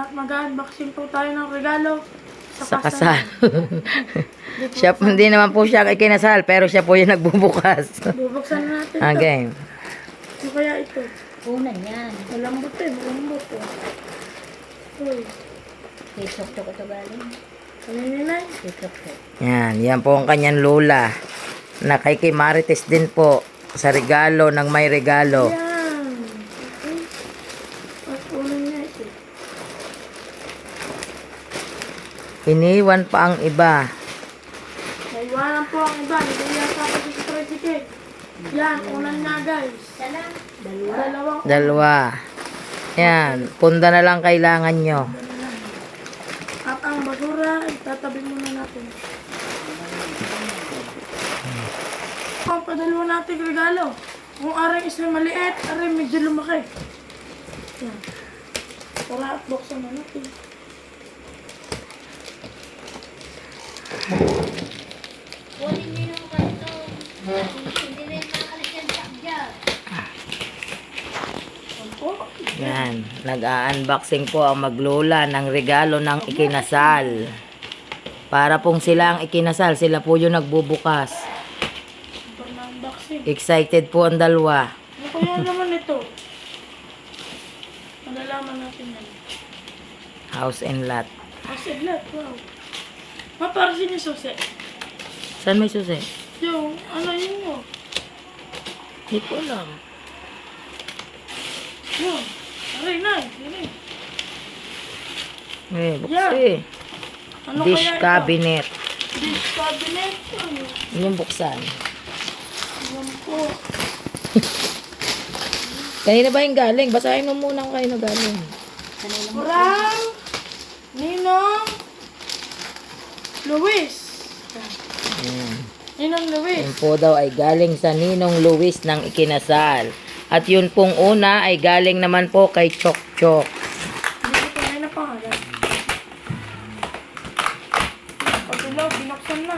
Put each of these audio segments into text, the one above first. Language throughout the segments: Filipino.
At mag-unboxing po tayo ng regalo Sa kasal. Siya, hindi naman po siya ikinasal, pero siya po yung nagbubukas. Bubuksan na natin ito. Okay. Ano kaya ito? Unan yan. Malambot eh, malambot eh. Uy, Kay Chok-Chok ito galing. ano yun Nay? Kay Chok-Chok. Yan po ang kanyang lola. Na kay Marites din po. Sa regalo ng may regalo. Yan. Okay. At unan niya ito. Iniwan pa ang iba. Naiwanan po ang iba. Hindi yata pa sa tricycle. Yan, unan niya guys. Dalawang Dalawa. Yan. Punda na lang kailangan nyo. At ang basura, itatabi muna natin. Ang padalawa natin regalo. Kung aring isa maliit, aring medyo lumaki. Yan. Tara at buksan na natin. Kunin niyo yung kanto. Hindi na yung makakalis yan sa dyan. Yan po. Yan. Nag-unboxing po ang maglola ng regalo ng ikinasal. Para pong sila ang ikinasal, sila po yung nagbubukas. Ito na unboxing. Excited po ang dalawa. Ano kaya naman ito? Malalaman natin yan. House and lot. Asiglat, wow. Maparasin yung susi. Saan may susi? Yung, ano yun mo? Hindi ko alam. Yung, aray na, yun Eh, buksi. Ano Dish kaya ito? cabinet. Dish cabinet. Ano? Yung buksan. Yan po. Kanina ba yung galing? Basahin mo muna kung kayo na galing. Kurang Ninong Luis. Ayan. Ninong Luis. Yun po daw ay galing sa Ninong Luis ng ikinasal. At yun pong una ay galing naman po kay Chok Chok. Hindi ko kaya na pangalan. Pagulaw, binaksan na.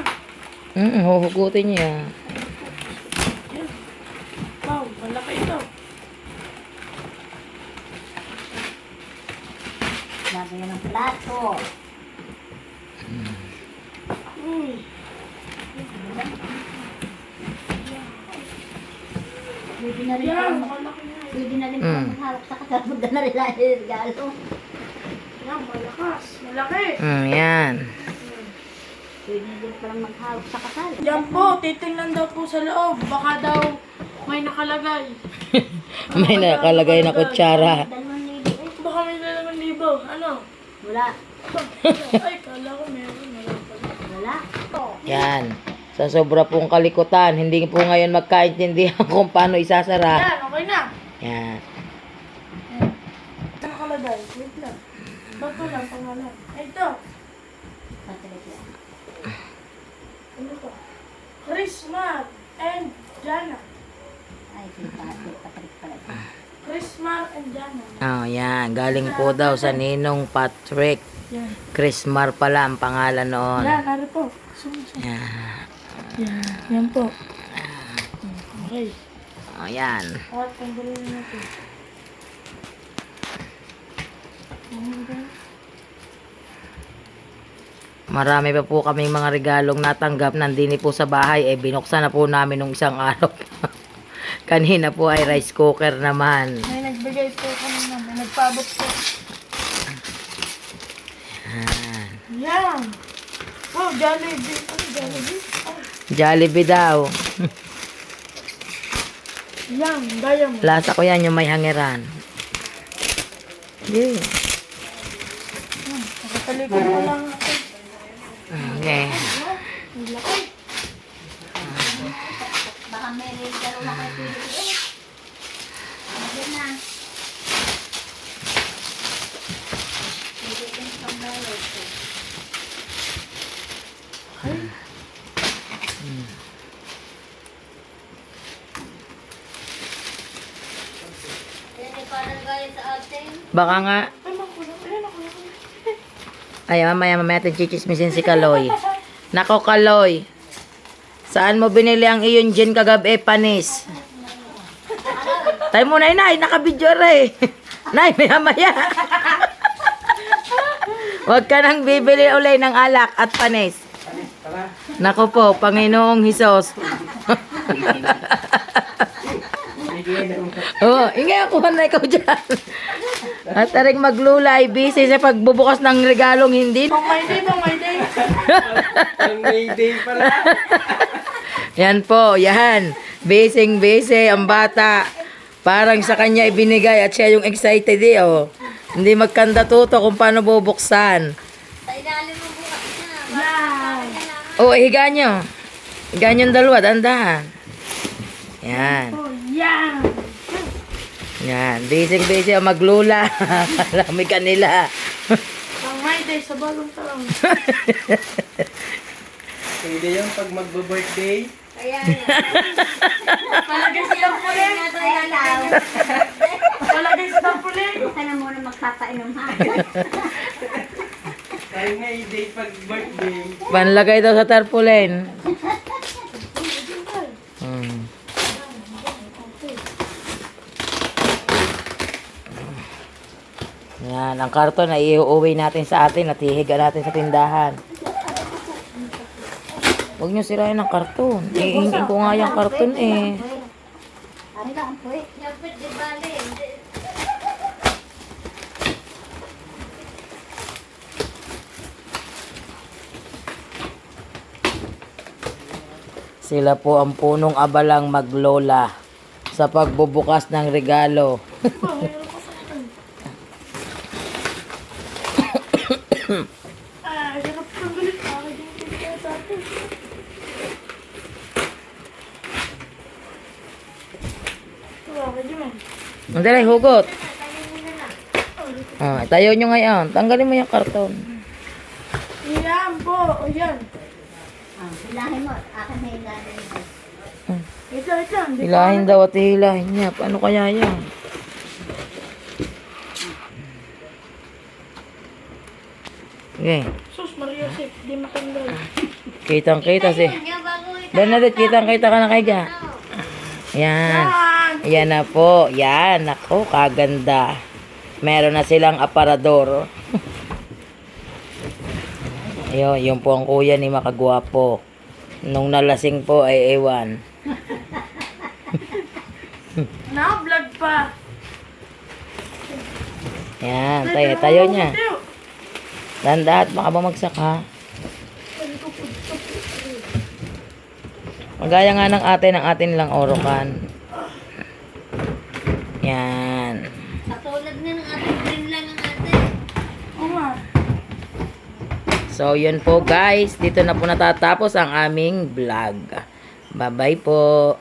Huhugutin niya. Yan. Wow, malaki ito. Lagyan ng plato. Uy. Pwede na rin Yan, po. malaki na. Pwede na rin po maghawak sa kasabot na rin lang yung regalo. Yan, malakas. Malaki. Yan. Pwede na din palang maghawak sa kasal. Yan po, titingnan daw po sa loob. Baka daw may nakalagay. May nakalagay na kutsara. 2,000 eh. Baka may 2,000. Ano? Wala. Ay, kala ko meron. Wala pala. Wala. Yan. Sa sobra pong kalikutan, hindi po ngayon magkaintindihan kung paano isasara. Yan, okay na. Yan. Ano nakalagay? Wait lang. Bago lang, pangalan. Ay, ito. Patalit lang. Ano to? Christmas and Jana. Ay, patalit pala. Christmas and Jana. Oh, yan. Galing po daw sa Ninong Patrick. Yan. Chrismar pala ang pangalan noon. Yan, ano po? Sumusok. Yan. Yan. Yan po. Okay. Oh, yan. At tanggalin na natin. Marami pa po kaming mga regalong natanggap. Nandini po sa bahay. Binuksan na po namin nung isang araw. Kanina po ay rice cooker naman. May nagbigay po kanina. May nagpabot po. Yan. Yan. Oh, Jollibee. Ano Jollibee? Oh. Jollibee daw. Yan, gaya mo. Lasa ko yan yung may hangiran. Yeah. Yan, nakatalikod mo lang ako. Okay. Ang laki. Baka may regalo na kayo pwede ko eh. Lagyan na. Pwede din sa pambayad ko. Ay, Yan yung parang gaya sa atin. Baka nga, ay, makulang. Ayan, nakulang. ay mamaya natin chichismisin si Kaloy. Nako Kaloy, saan mo binili ang iyon dyan kagabi, panis? Tayo muna, Nay, nakabidyo rin. Nay, maya maya. Huwag ka nang bibili uli ng alak at panis. Nako po, Panginoong Hesus. Oh, ingay ako na ikaw dyan. At taring maglulay, busy sa pagbubukas ng regalong hindi. Pang my day, pang my day. Ang May Day pala. Yan po, yan. Busy ang bata. Parang sa kanya ibinigay at siya yung excited eh, oh. Hindi magkanda-tuto kung paano bubuksan. Sa ilalim mo bukas na. Yan. Oh, higa nyo. Higa nyo yung dalawa, dandahan. Yan. Oh, yan. Yan. Busy ang maglula. Alam kanila. Pang my day sa bagong taon. Pwede yun pag magbo-birthday. Kaya Palagay sa tampuling. Palagay sa tampuling. Huwag ka na muna magpapainom ha. Kaya May Day pag birthday. Panlagay daw sa tarpaulin. Hmm. Yan, ang karton na iuwi natin sa atin at hihiga natin sa tindahan. Huwag nyo sirain ang karton. Iingin ko nga yung karton eh. Ano lang po eh. Dapat di bali. Sila po ang punong abalang maglola sa pagbubukas ng regalo. Ah, hirap kang galit. Bakit yung tingin sa atin? Bakit yun? Mandalay, hugot. Ah, tayo nyo ngayon. Tanggalin mo yung karton. Yan po. O yan. Hilahin mo. Akin na hilahin mo. Ito. Hindi ko Hilahin daw at hilahin niya. Paano kaya yan? Okay. Sus, Maria Josep. Di makandal. Kitang-kita si. Yung bago ito. Danadit, kitang-kita ka na kay Ga. Yan. Yan. Yan na po. Yan. Ako, kaganda. Meron na silang aparador. Ayun, yun po ang kuya ni Makagwapo. Nung nalasing po ay ewan. Na-vlog pa. Yan, tayo niya. Dandahat, baka bumagsak ha. Magaya nga ng atin lang orokan. Yan. Katulad na ng ating dream lang ang ate. Oo nga. So, yun po guys. Dito na po natatapos ang aming vlog. Bye-bye po.